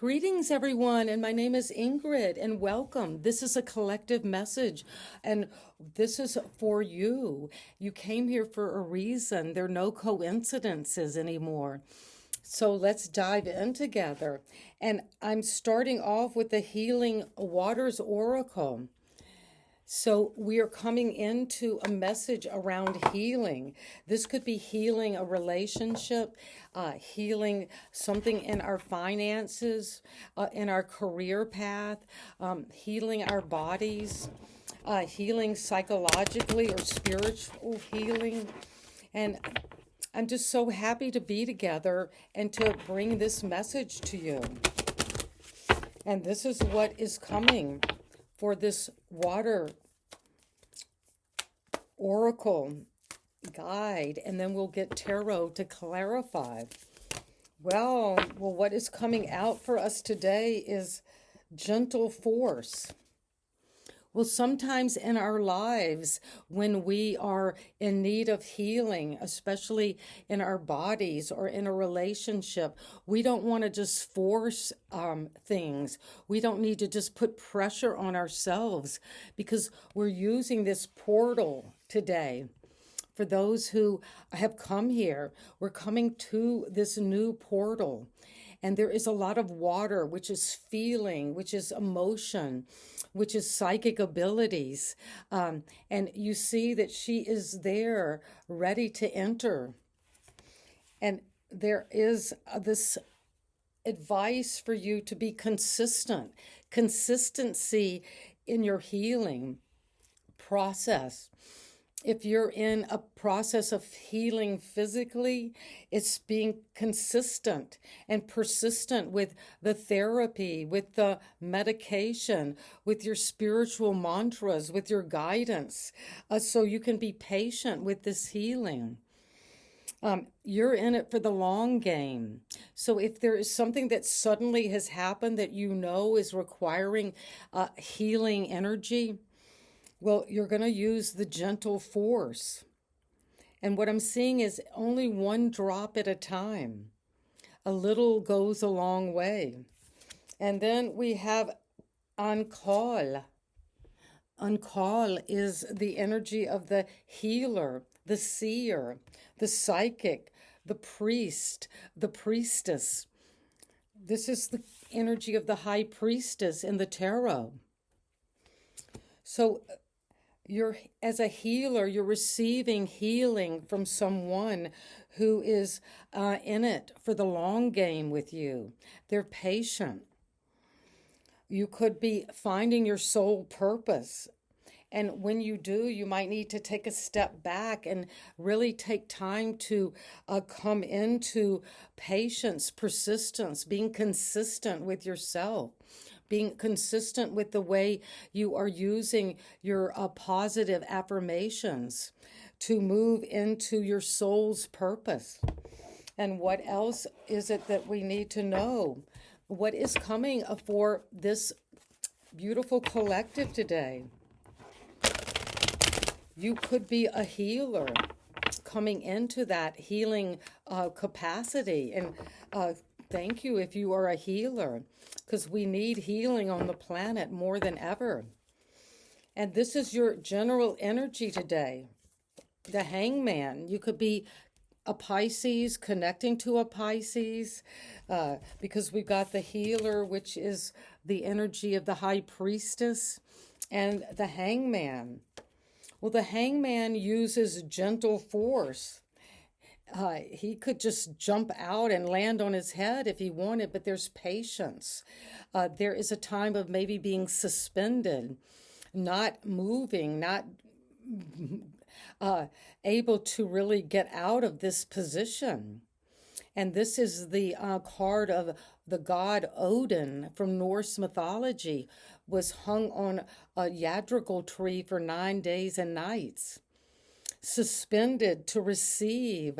Greetings, everyone, and my name is Ingrid, and welcome. This is a collective message, and this is for you. You came here for a reason. There are no coincidences anymore. So let's dive in together. And I'm starting off with the Healing Waters Oracle. So we are coming into a message around healing. This could be healing a relationship, healing something in our finances, in our career path, healing our bodies, healing psychologically or spiritual healing. And I'm just so happy to be together and to bring this message to you. And this is what is coming for this water oracle guide, and then we'll get tarot to clarify. Well, what is coming out for us today is gentle force. Well, sometimes in our lives, when we are in need of healing, especially in our bodies or in a relationship, we don't want to just force things. We don't need to just put pressure on ourselves because we're using this portal today. For those who have come here, we're coming to this new portal. And there is a lot of water, which is feeling, which is emotion, which is psychic abilities. And you see that she is there, ready to enter. And there is this advice for you to be consistent. Consistency in your healing process. If you're in a process of healing physically, it's being consistent and persistent with the therapy, with the medication, with your spiritual mantras, with your guidance, so you can be patient with this healing. You're in it for the long game. So if there is something that suddenly has happened that you know is requiring healing energy, well, you're going to use the gentle force. And what I'm seeing is only one drop at a time. A little goes a long way. And then we have on call. On call is the energy of the healer, the seer, the psychic, the priest, the priestess. This is the energy of the high priestess in the tarot. So as a healer, you're receiving healing from someone who is in it for the long game with you. They're patient. You could be finding your soul purpose. And when you do, you might need to take a step back and really take time to come into patience, persistence, being consistent with yourself. Being consistent with the way you are using your positive affirmations to move into your soul's purpose. And what else is it that we need to know? What is coming for this beautiful collective today? You could be a healer coming into that healing capacity. And thank you if you are a healer, because we need healing on the planet more than ever. And this is your general energy today. The Hangman. You could be a Pisces connecting to a Pisces, because we've got the healer, which is the energy of the high priestess, and the Hangman. Well, the Hangman uses gentle force. He could just jump out and land on his head if he wanted, but there's patience. There is a time of maybe being suspended, not moving, not able to really get out of this position. And this is the card of the god Odin from Norse mythology, was hung on a yadrigal tree for 9 days and nights, suspended to receive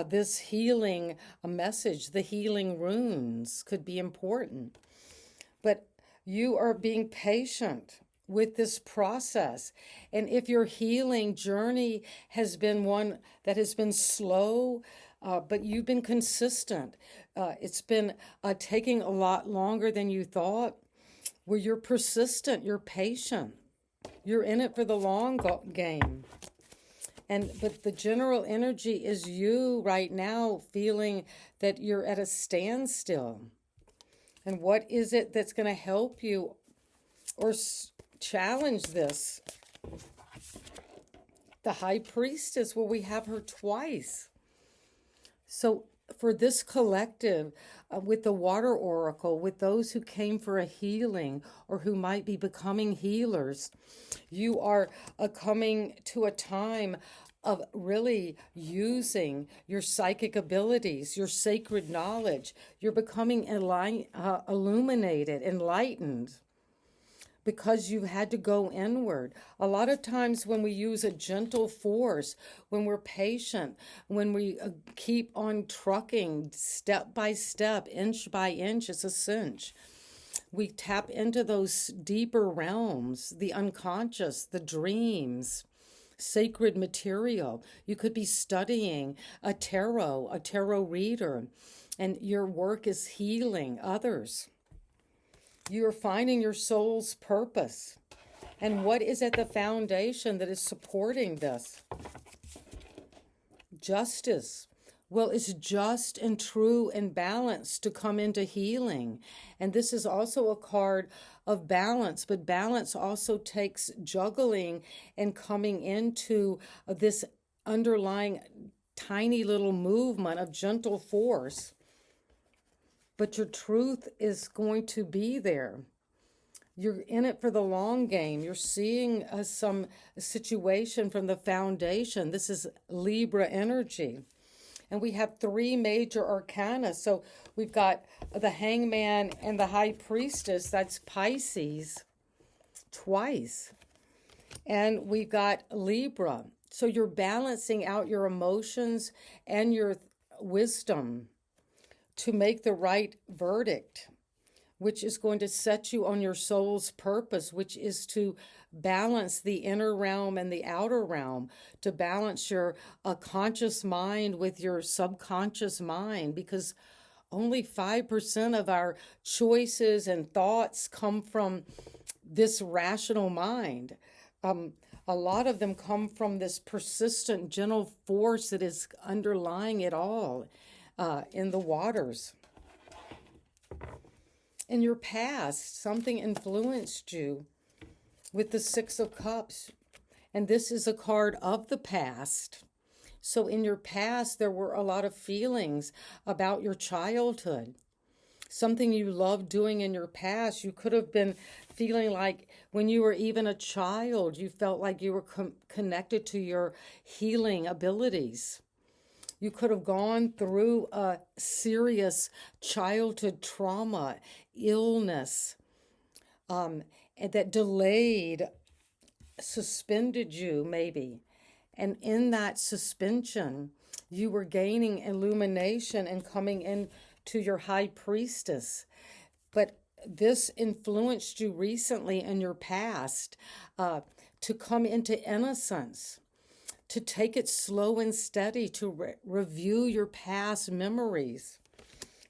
this healing message. The healing runes could be important. But you are being patient with this process. And if your healing journey has been one that has been slow, but you've been consistent. It's been taking a lot longer than you thought. Where you're persistent, you're patient, you're in it for the long game. But the general energy is you right now feeling that you're at a standstill. And what is it that's going to help you or challenge this? The High Priestess, well, we have her twice. So for this collective, with the Water Oracle, with those who came for a healing or who might be becoming healers, you are coming to a time of really using your psychic abilities, your sacred knowledge. You're becoming illuminated, enlightened, because you've had to go inward. A lot of times when we use a gentle force, when we're patient, when we keep on trucking step by step, inch by inch, it's a cinch. We tap into those deeper realms, the unconscious, the dreams, sacred material. You could be studying a tarot reader, and your work is healing others. You're finding your soul's purpose. And what is at the foundation that is supporting this? Justice. Well, it's just and true and balanced to come into healing. And this is also a card of balance, but balance also takes juggling and coming into this underlying tiny little movement of gentle force. But your truth is going to be there. You're in it for the long game. You're seeing some situation from the foundation. This is Libra energy. And we have 3 major arcana. So we've got the Hangman and the High Priestess. That's Pisces twice. And we've got Libra. So you're balancing out your emotions and your wisdom to make the right verdict, which is going to set you on your soul's purpose, which is to balance the inner realm and the outer realm, to balance your conscious mind with your subconscious mind, because only 5% of our choices and thoughts come from this rational mind. A lot of them come from this persistent, gentle force that is underlying it all. In the waters. In your past, something influenced you with the 6 of Cups. And this is a card of the past. So in your past, there were a lot of feelings about your childhood. Something you loved doing in your past. You could have been feeling like when you were even a child, you felt like you were connected to your healing abilities. You could have gone through a serious childhood trauma, illness, and that delayed, suspended you maybe. And in that suspension, you were gaining illumination and coming into your High Priestess. But this influenced you recently in your past to come into innocence, to take it slow and steady, to review your past memories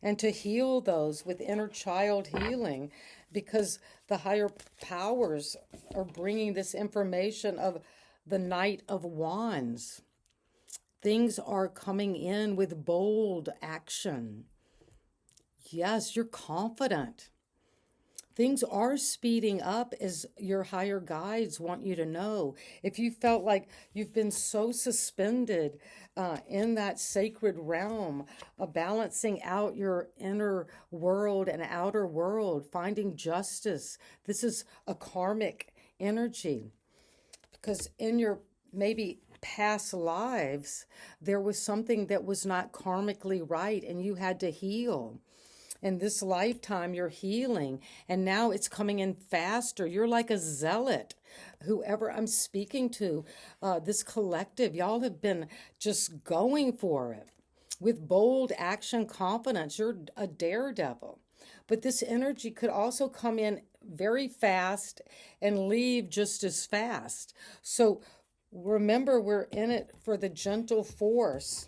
and to heal those with inner child healing, because the higher powers are bringing this information of the Knight of Wands. Things are coming in with bold action. Yes, you're confident. Things are speeding up as your higher guides want you to know. If you felt like you've been so suspended in that sacred realm, balancing out your inner world and outer world, finding justice, this is a karmic energy. Because in your maybe past lives, there was something that was not karmically right and you had to heal. In this lifetime, you're healing, and now it's coming in faster. You're like a zealot. Whoever I'm speaking to, this collective, y'all have been just going for it with bold action, confidence. You're a daredevil. But this energy could also come in very fast and leave just as fast. So remember, we're in it for the gentle force.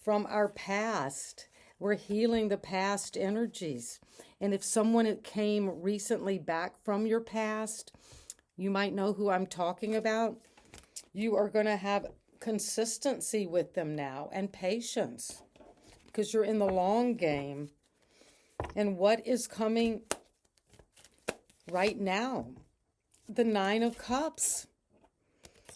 from our past. We're healing the past energies. And if someone came recently back from your past, you might know who I'm talking about. You are going to have consistency with them now and patience because you're in the long game. And what is coming right now? The Nine of Cups.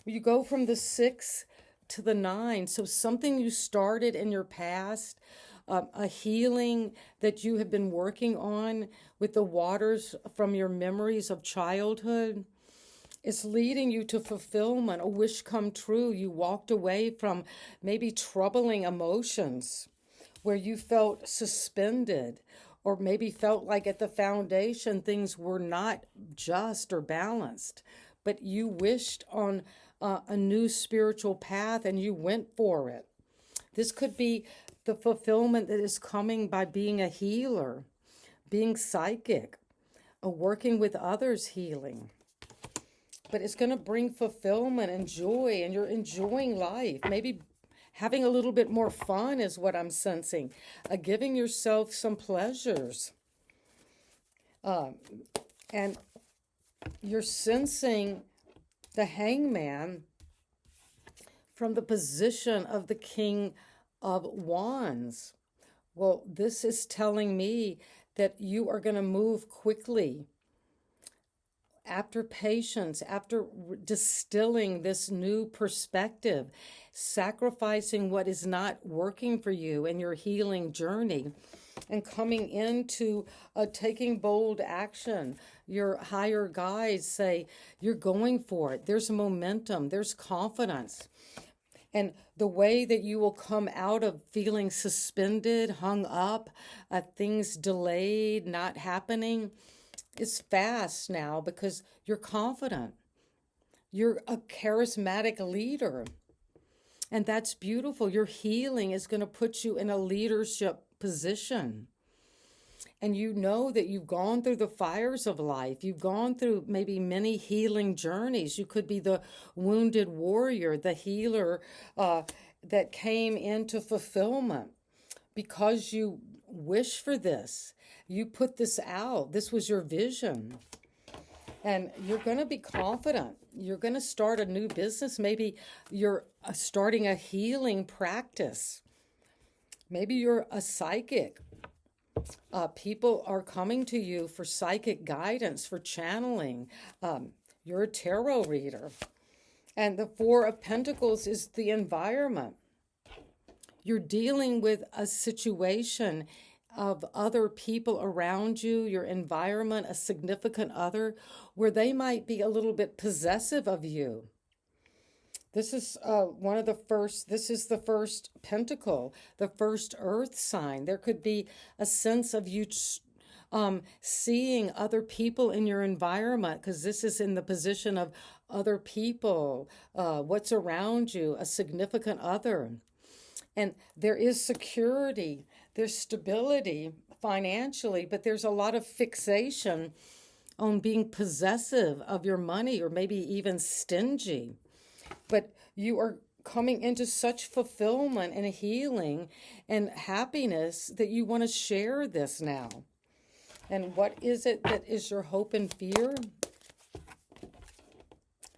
You go from the 6 to the 9. So something you started in your past, a healing that you have been working on with the waters from your memories of childhood, is leading you to fulfillment, a wish come true. You walked away from maybe troubling emotions where you felt suspended, or maybe felt like at the foundation things were not just or balanced, but you wished on a new spiritual path and you went for it. This could be the fulfillment that is coming by being a healer, being psychic, working with others, healing. But it's going to bring fulfillment and joy, and you're enjoying life. Maybe having a little bit more fun is what I'm sensing. Giving yourself some pleasures. And you're sensing the Hangman from the position of the King of Wands. Well, this is telling me that you are going to move quickly. After patience, after distilling this new perspective, sacrificing what is not working for you in your healing journey, and coming into taking bold action. Your higher guides say you're going for it. There's momentum, there's confidence. And the way that you will come out of feeling suspended, hung up, things delayed, not happening, is fast now because you're confident. You're a charismatic leader. And that's beautiful. Your healing is going to put you in a leadership position. And you know that you've gone through the fires of life. You've gone through maybe many healing journeys. You could be the wounded warrior, the healer that came into fulfillment because you wish for this. You put this out. This was your vision. And you're going to be confident. You're going to start a new business. Maybe you're starting a healing practice. Maybe you're a psychic. People are coming to you for psychic guidance, for channeling. You're a tarot reader. And the Four of Pentacles is the environment. You're dealing with a situation of other people around you, your environment, a significant other, where they might be a little bit possessive of you. This is this is the first pentacle, the first earth sign. There could be a sense of you seeing other people in your environment, because this is in the position of other people, what's around you, a significant other. And there is security, there's stability financially, but there's a lot of fixation on being possessive of your money or maybe even stingy. But you are coming into such fulfillment and healing and happiness that you want to share this now. And what is it that is your hope and fear?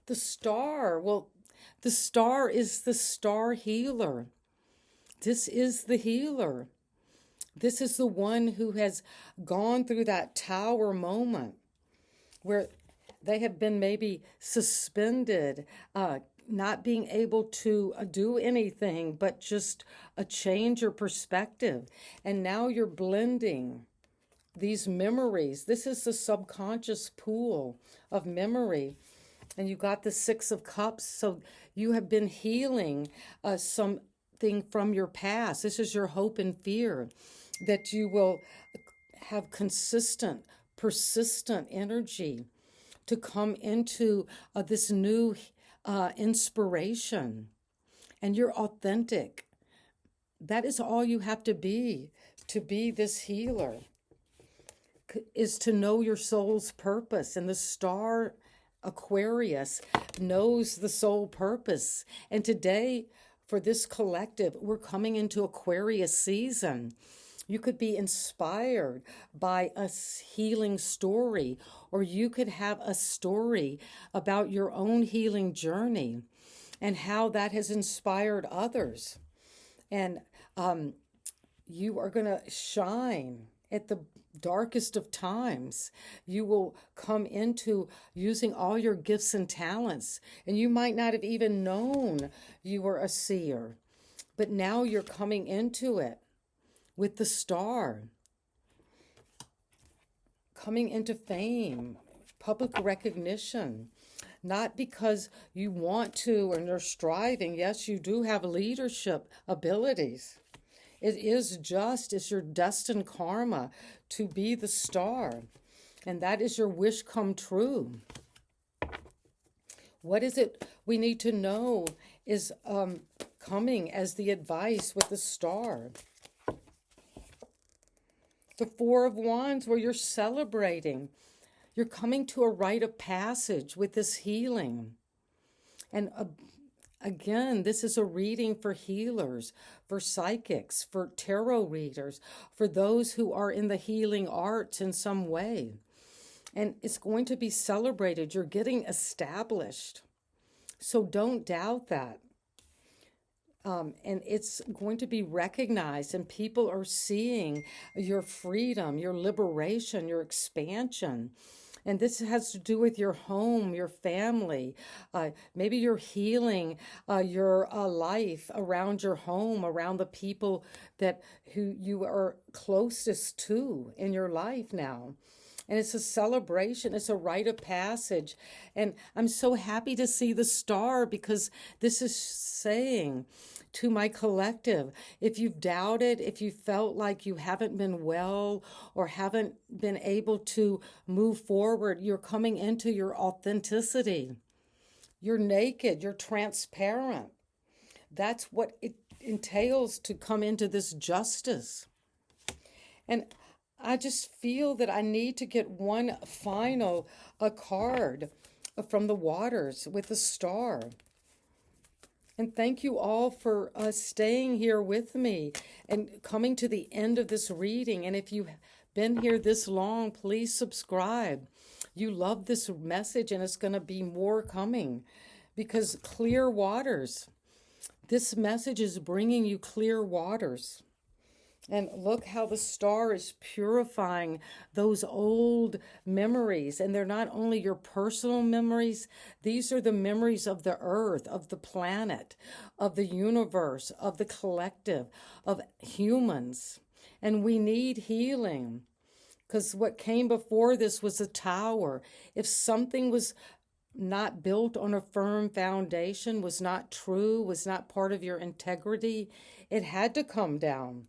The star. Well, the star is the star healer. This is the healer. This is the one who has gone through that tower moment where they have been maybe suspended, not being able to do anything but just change your perspective. And now you're blending these memories. This is the subconscious pool of memory. And you got the Six of Cups. So you have been healing something from your past. This is your hope and fear, that you will have consistent, persistent energy to come into this new inspiration. And you're authentic. That is all you have to be this healer, is to know your soul's purpose. And the star Aquarius knows the soul purpose. And today, for this collective, we're coming into Aquarius season. You could be inspired by a healing story, or you could have a story about your own healing journey and how that has inspired others. And you are going to shine at the darkest of times. You will come into using all your gifts and talents, and you might not have even known you were a seer, but now you're coming into it with the star, coming into fame, public recognition, not because you want to and you're striving. Yes, you do have leadership abilities. It is just as your destined karma to be the star, and that is your wish come true. What is it we need to know is coming as the advice with the star? The Four of Wands, where you're celebrating. You're coming to a rite of passage with this healing. And again, this is a reading for healers, for psychics, for tarot readers, for those who are in the healing arts in some way. And it's going to be celebrated. You're getting established. So don't doubt that. And it's going to be recognized, and people are seeing your freedom, your liberation, your expansion. And this has to do with your home, your family. Maybe you're healing your life around your home, around the people who you are closest to in your life now. And it's a celebration. It's a rite of passage. And I'm so happy to see the star, because this is saying to my collective, if you've doubted, if you felt like you haven't been well or haven't been able to move forward, you're coming into your authenticity. You're naked. You're transparent. That's what it entails to come into this justice. And I just feel that I need to get one final card from the waters with the star. And thank you all for staying here with me and coming to the end of this reading. And if you've been here this long, please subscribe. You love this message, and it's going to be more coming, because clear waters. This message is bringing you clear waters. And look how the star is purifying those old memories. And they're not only your personal memories, these are the memories of the earth, of the planet, of the universe, of the collective, of humans. And we need healing, because what came before this was a tower. If something was not built on a firm foundation, was not true, was not part of your integrity, it had to come down.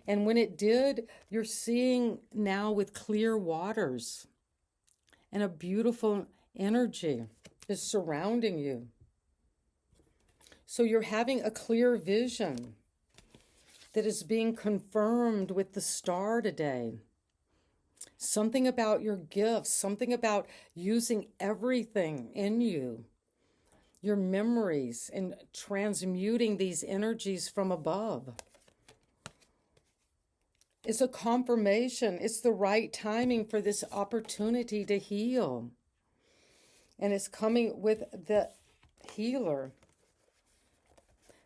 And when it did, you're seeing now with clear waters, and a beautiful energy is surrounding you. So you're having a clear vision that is being confirmed with the star today. Something about your gifts, something about using everything in you, your memories, and transmuting these energies from above. It's a confirmation. It's the right timing for this opportunity to heal. And it's coming with the healer.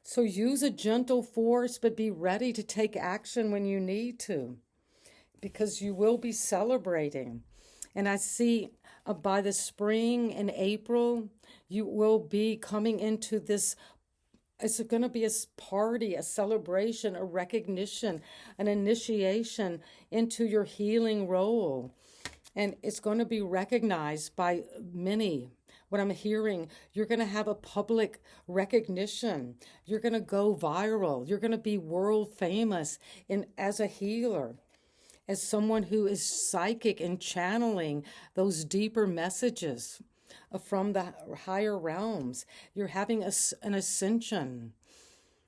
So use a gentle force, but be ready to take action when you need to, because you will be celebrating. And I see by the spring in April, you will be coming into this. It's going to be a party, a celebration, a recognition, an initiation into your healing role. And it's going to be recognized by many. What I'm hearing, you're going to have a public recognition. You're going to go viral. You're going to be world famous as a healer, as someone who is psychic and channeling those deeper messages from the higher realms. You're having an ascension.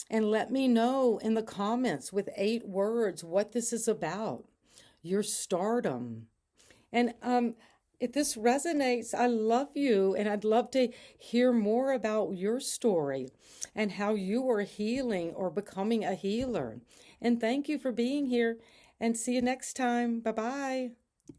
And let me know in the comments with 8 words what this is about. Your stardom. And if this resonates, I love you, and I'd love to hear more about your story and how you are healing or becoming a healer. And thank you for being here, and see you next time. Bye bye.